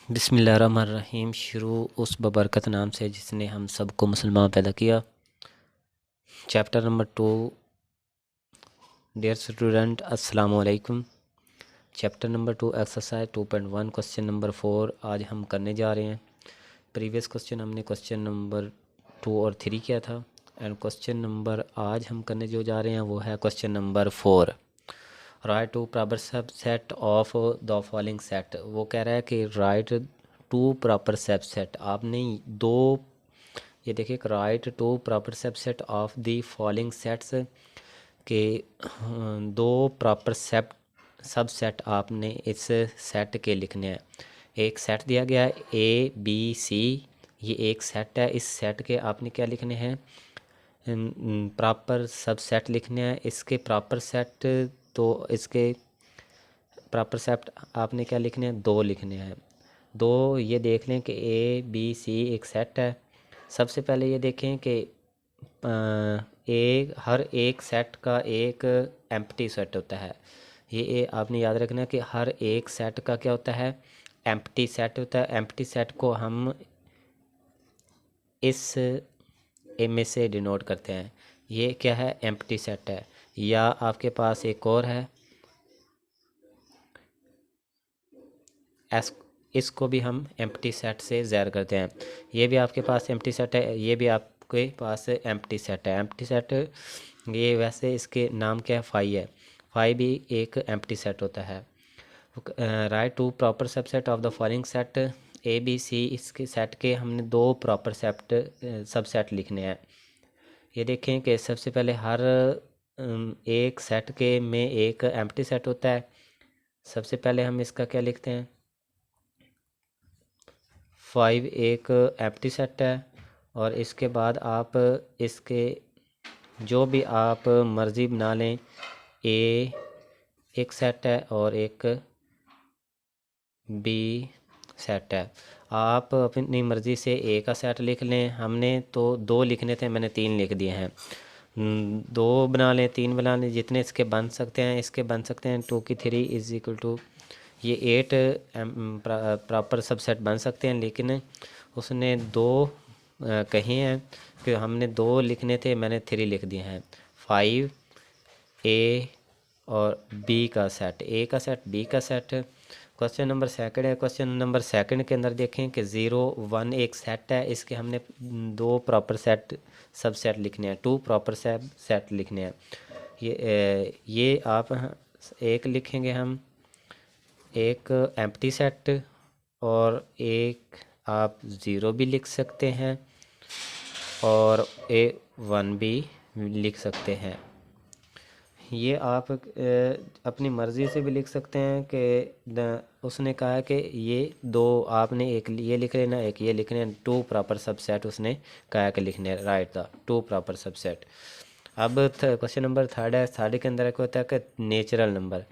बिस्मिल्लाहिर्रहमानिर्रहीम। शुरू उस बबरकत नाम से जिसने हम सबको मुसलमान पैदा किया। Chapter number 2। डियर स्टूडेंट, अस्सलाम वालेकुम। Chapter number 2 exercise 2.1 question number 4 आज हम करने जा रहे हैं। प्रीवियस क्वेश्चन हमने क्वेश्चन नंबर 2 और 3 किया था एंड क्वेश्चन नंबर आज हम करने जो जा रहे हैं वो है question number 4। Write two proper subset of the following set. वो कह रहा है कि राइट टू प्रॉपर सबसेट। आपने दो, ये देखिए, write two proper subset of the following sets के दो प्रॉपर सबसेट आपने इस सेट के लिखने हैं। एक सेट दिया गया है ए बी सी, ये एक सेट है। इस सेट के आपने क्या लिखने हैं, प्रॉपर सबसेट लिखने हैं। इसके प्रॉपर सेट, तो इसके प्रॉपर सेट आपने क्या लिखने हैं, दो लिखने हैं। दो, ये देख लें कि ए बी सी एक सेट है। सबसे पहले ये देखें कि हर एक सेट का एक एम्प्टी सेट होता है। ये आपने याद रखना है कि हर एक सेट का क्या होता है, एम्प्टी सेट होता है। एम्प्टी सेट को हम इस में से डिनोट करते हैं। ये क्या है, एम्प्टी सेट है। या आपके पास एक और है एस, इसको भी हम एम्प्टी सेट से ज़ाहिर करते हैं। ये भी आपके पास एम्प्टी सेट है, ये भी आपके पास एम्प्टी सेट है। एम्प्टी सेट ये वैसे इसके नाम क्या है, फाई है। फाई भी एक एम्प्टी सेट होता है। Write two proper subset of the following set A B C. इसके सेट के हमने दो प्रॉपर सबसेट लिखने हैं। ये देखें कि सबसे पहले हर एक सेट के में एक एम्प्टी सेट होता है। सबसे पहले हम इसका क्या लिखते हैं, 5 एक एम्प्टी सेट है। और इसके बाद आप इसके जो भी आप मर्ज़ी बना लें, ए एक सेट है और एक बी सेट है। आप अपनी मर्ज़ी से ए का सेट लिख लें। हमने तो दो लिखने थे, मैंने 3 लिख दिए हैं। दो बना लें, 3 बना लें, जितने इसके बन सकते हैं इसके बन सकते हैं। 2 की 3 इज़ इक्वल टू ये 8 प्रॉपर सबसेट बन सकते हैं। लेकिन उसने दो कहे हैं कि हमने दो लिखने थे, मैंने 3 लिख दिए हैं। 5 ए और बी का सेट, ए का सेट बी का सेट। क्वेश्चन नंबर सेकंड है। क्वेश्चन नंबर सेकंड के अंदर देखें कि 0 1 एक सेट है। इसके हमने दो प्रॉपर सबसेट लिखने हैं, 2 प्रॉपर सेट लिखने हैं। ये आप एक लिखेंगे हम, एक एम्प्टी सेट, और एक आप 0 भी लिख सकते हैं और A1 भी लिख सकते हैं। ये आप अपनी मर्ज़ी से भी लिख सकते हैं कि उसने कहा है कि ये दो आपने एक ये लिख लेना, एक ये लिख लेना। 2 प्रॉपर सबसेट उसने कहा है कि लिखने, राइट द 2 प्रॉपर सबसेट। अब क्वेश्चन नंबर थर्ड है। थर्ड के अंदर क्या होता है कि नेचुरल नंबर।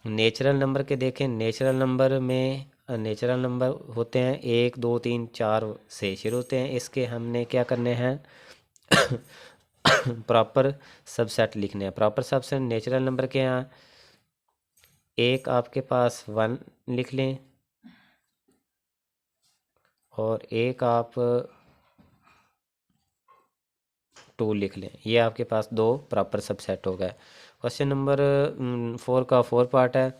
नेचुरल नंबर के देखें, नेचुरल नंबर में नेचुरल नंबर होते हैं 1 2 3 4 से शुरू होते हैं। इसके हमने क्या करने हैं प्रॉपर सबसेट लिखने हैं। प्रॉपर सबसेट नेचुरल नंबर के यहाँ एक आपके पास 1 लिख लें और एक आप 2 लिख लें। ये आपके पास दो प्रॉपर सबसेट हो गए। क्वेश्चन नंबर 4 का 4 पार्ट है।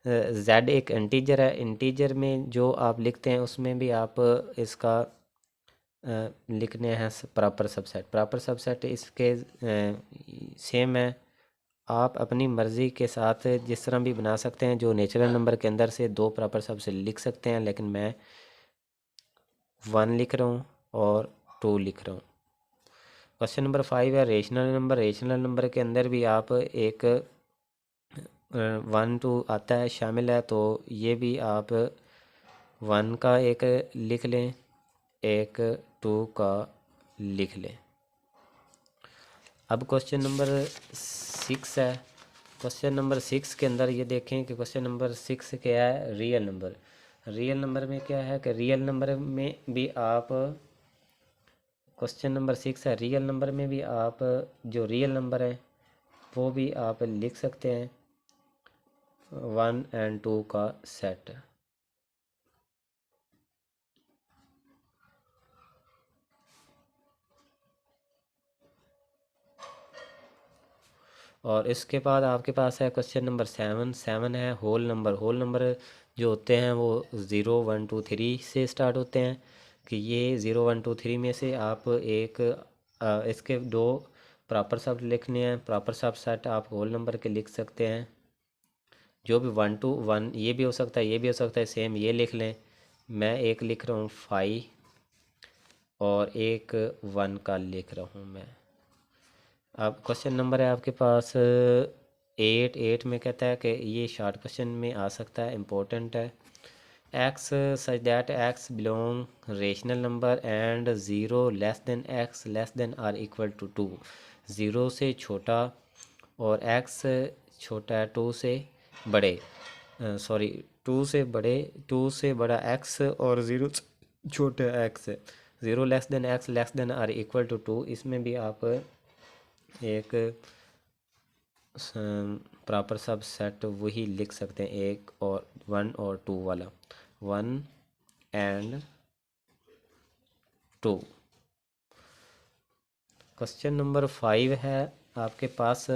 जेड एक इंटीजर है। इंटीजर में जो आप लिखते हैं उसमें भी आप इसका लिखने हैं प्रॉपर सबसेट। प्रॉपर सबसेट इसके सेम है। आप अपनी मर्ज़ी के साथ जिस तरह भी बना सकते हैं। जो नेचुरल नंबर के अंदर से दो प्रॉपर सबसेट लिख सकते हैं, लेकिन मैं 1 लिख रहा हूँ और 2 लिख रहा हूँ। क्वेश्चन नंबर 5 है रेशनल नंबर। रेशनल नंबर के अंदर भी आप एक 1 2 आता है, शामिल है, तो ये भी आप 1 का एक लिख लें, एक 2 का लिख लें। अब क्वेश्चन नंबर 6 है। क्वेश्चन नंबर 6 के अंदर ये देखें कि क्वेश्चन नंबर 6 क्या है, रियल नंबर। रियल नंबर में क्या है कि रियल नंबर में भी आप, क्वेश्चन नंबर 6 है, रियल नंबर में भी आप जो रियल नंबर है वो भी आप लिख सकते हैं 1 और 2 का सेट। और इसके बाद आपके पास है क्वेश्चन नंबर 7। 7 है होल नंबर। होल नंबर जो होते हैं वो 0 1 2 3 से स्टार्ट होते हैं, कि ये 0 1 2 3 में से आप एक इसके दो प्रॉपर शब्द लिखने हैं। प्रॉपर शब्द सेट आप होल नंबर के लिख सकते हैं, जो भी 1 to 1, ये भी हो सकता है, ये भी हो सकता है, सेम ये लिख लें। मैं एक लिख रहा हूँ 5 और एक 1 का लिख रहा हूँ मैं। अब क्वेश्चन नंबर है आपके पास 8। 8 में कहता है कि ये शॉर्ट क्वेश्चन में आ सकता है, इम्पोर्टेंट है। x such that x belong rational number and 0 less than x less than or equal to 2। 0 से छोटा और x छोटा है 2 से बड़े, सॉरी 2 से बड़े, 2 से बड़ा x और 0 छोटा x। 0 less than x less than और इक्वल टू 2, इसमें भी आप एक प्रॉपर सब सेट वही लिख सकते हैं, एक और 1 और 2 वाला, 1 एंड 2। क्वेश्चन नंबर 5 है आपके पास